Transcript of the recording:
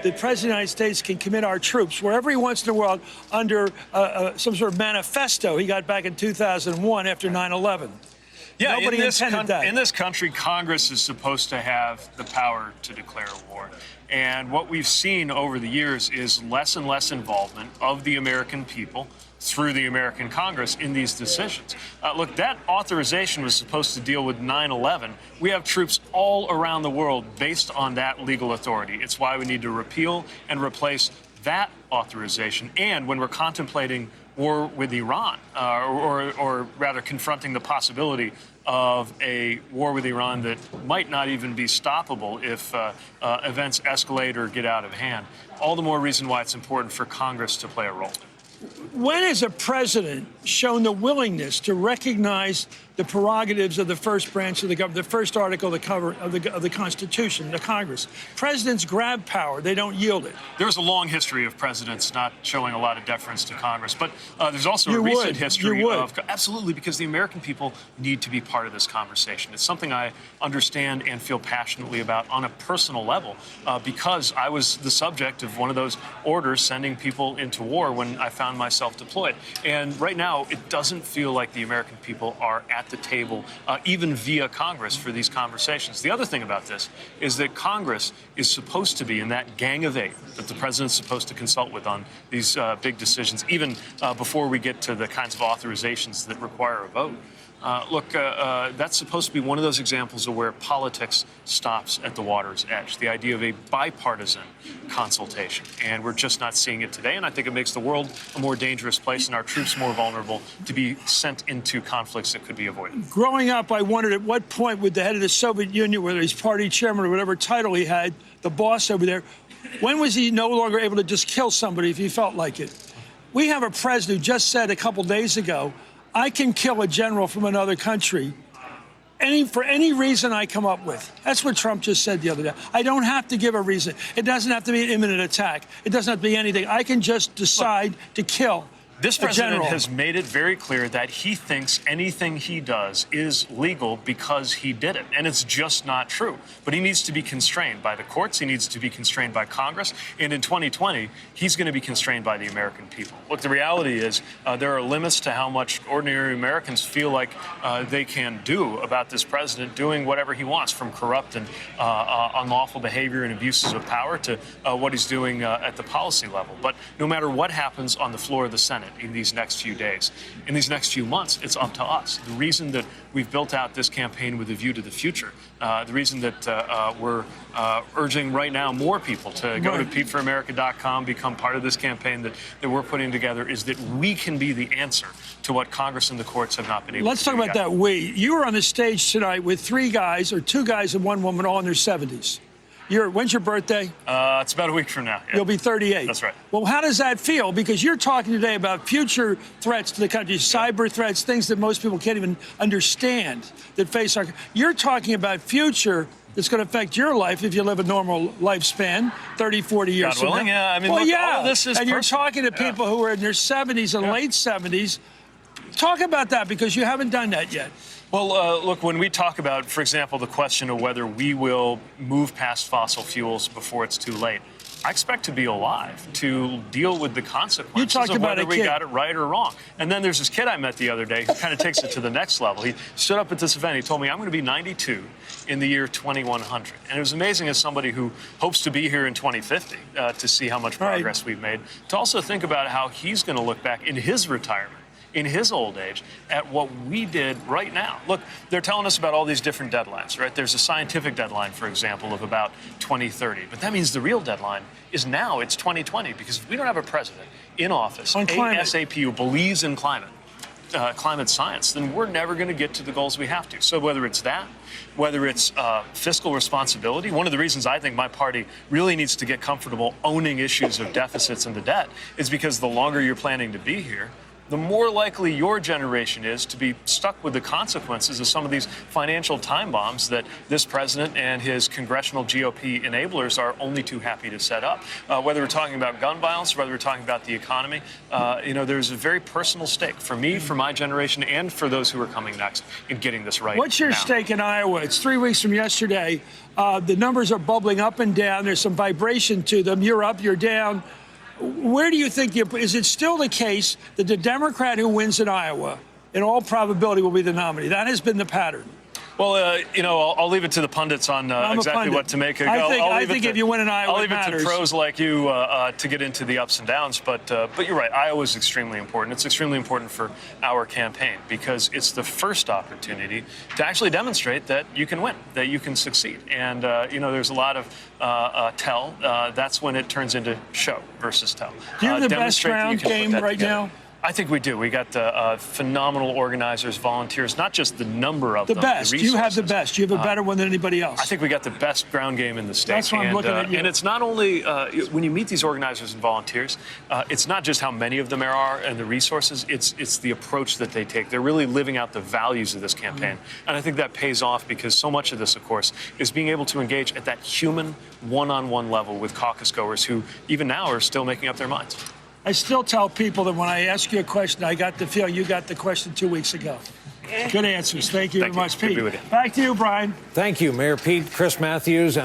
the President of the United States can commit our troops wherever he wants in the world under some sort of manifesto he got back in 2001 after 9/11. Yeah, Nobody intended that. In this country, Congress is supposed to have the power to declare war. And what we've seen over the years is less and less involvement of the American people through the American Congress in these decisions. Look, that authorization was supposed to deal with 9/11. We have troops all around the world based on that legal authority. It's why we need to repeal and replace that authorization. And when we're contemplating war with Iran, or rather confronting the possibility of a war with Iran that might not even be stoppable if events escalate or get out of hand, all the more reason why it's important for Congress to play a role. When has a president shown the willingness to recognize the prerogatives of the first branch of the government, the first article of the Constitution, the Congress? Presidents grab power. They don't yield it. There's a long history of presidents not showing a lot of deference to Congress, but there's also a recent history of... Absolutely, because the American people need to be part of this conversation. It's something I understand and feel passionately about on a personal level, because I was the subject of one of those orders sending people into war when I found myself deployed. And right now, it doesn't feel like the American people are at the table, even via Congress, for these conversations. The other thing about this is that Congress is supposed to be in that gang of eight that the president's supposed to consult with on these big decisions, even before we get to the kinds of authorizations that require a vote. Look, that's supposed to be one of those examples of where politics stops at the water's edge, the idea of a bipartisan consultation. And we're just not seeing it today. And I think it makes the world a more dangerous place and our troops more vulnerable to be sent into conflicts that could be avoided. Growing up, I wondered at what point would the head of the Soviet Union, whether he's party chairman or whatever title he had, the boss over there, when was he no longer able to just kill somebody if he felt like it? We have a president who just said a couple days ago, I can kill a general from another country for any reason I come up with. That's what Trump just said the other day. I don't have to give a reason. It doesn't have to be an imminent attack. It doesn't have to be anything. I can just decide to kill This president has made it very clear that he thinks anything he does is legal because he did it. And it's just not true. But he needs to be constrained by the courts. He needs to be constrained by Congress. And in 2020, he's going to be constrained by the American people. Look, the reality is there are limits to how much ordinary Americans feel like they can do about this president doing whatever he wants, from corrupt and unlawful behavior and abuses of power to what he's doing at the policy level. But no matter what happens on the floor of the Senate in these next few days, in these next few months, it's up to us. The reason that we've built out this campaign with a view to the future, the reason that we're urging right now more people to go to PeteForAmerica.com, become part of this campaign that we're putting together, is that we can be the answer to what Congress and the courts have not been able to do. Let's talk about that we. You were on the stage tonight with three guys, or two guys and one woman, all in their 70s. When's your birthday? It's about a week from now. Yeah. You'll be 38. That's right. Well, how does that feel? Because you're talking today about future threats to the country, cyber threats, things that most people can't even understand that face our... You're talking about future that's going to affect your life if you live a normal lifespan, 30, 40 years God willing, yeah. I mean, well, look, all of this is and you're talking to people who are in their 70s and late 70s. Talk about that, because you haven't done that yet. Well, look, when we talk about, for example, the question of whether we will move past fossil fuels before it's too late, I expect to be alive to deal with the consequences of whether we got it right or wrong. And then there's this kid I met the other day who kind of takes it to the next level. He stood up at this event. He told me, I'm going to be 92 in the year 2100. And it was amazing, as somebody who hopes to be here in 2050 to see how much progress we've made, to also think about how he's going to look back in his retirement, in his old age, at what we did right now. Look, they're telling us about all these different deadlines, right? There's a scientific deadline, for example, of about 2030. But that means the real deadline is now. It's 2020, because if we don't have a president in office, ASAP, who believes in climate science, then we're never going to get to the goals we have to. So whether it's that, whether it's fiscal responsibility, one of the reasons I think my party really needs to get comfortable owning issues of deficits and the debt is because the longer you're planning to be here, the more likely your generation is to be stuck with the consequences of some of these financial time bombs that this president and his congressional GOP enablers are only too happy to set up. Whether we're talking about gun violence, whether we're talking about the economy, there's a very personal stake for me, for my generation, and for those who are coming next in getting this right. What's your now. stake in Iowa? It's 3 weeks from yesterday. The numbers are bubbling up and down. There's some vibration to them. You're up, you're down. Where do you think is it still the case that the Democrat who wins in Iowa, in all probability, will be the nominee? That has been the pattern. Well, I'll leave it to the pundits on exactly what to make. I think if you win in Iowa, I'll leave it it to pros like you to get into the ups and downs. But you're right. Iowa is extremely important. It's extremely important for our campaign because it's the first opportunity to actually demonstrate that you can win, that you can succeed. And there's a lot of tell. That's when it turns into show versus tell. Do you have the best round game right now? I think we do. We got phenomenal organizers, volunteers, not just the number of them. The best. The you have the best. You have a better one than anybody else. I think we got the best ground game in the state. That's why I'm looking at you. And it's not only, when you meet these organizers and volunteers, it's not just how many of them there are and the resources, it's the approach that they take. They're really living out the values of this campaign. And I think that pays off because so much of this, of course, is being able to engage at that human one-on-one level with caucus goers who even now are still making up their minds. I still tell people that when I ask you a question, I got the feeling you got the question 2 weeks ago. Good answers. Thank you very much, Pete. Good to be with you. Back to you, Brian. Thank you, Mayor Pete, Chris Matthews.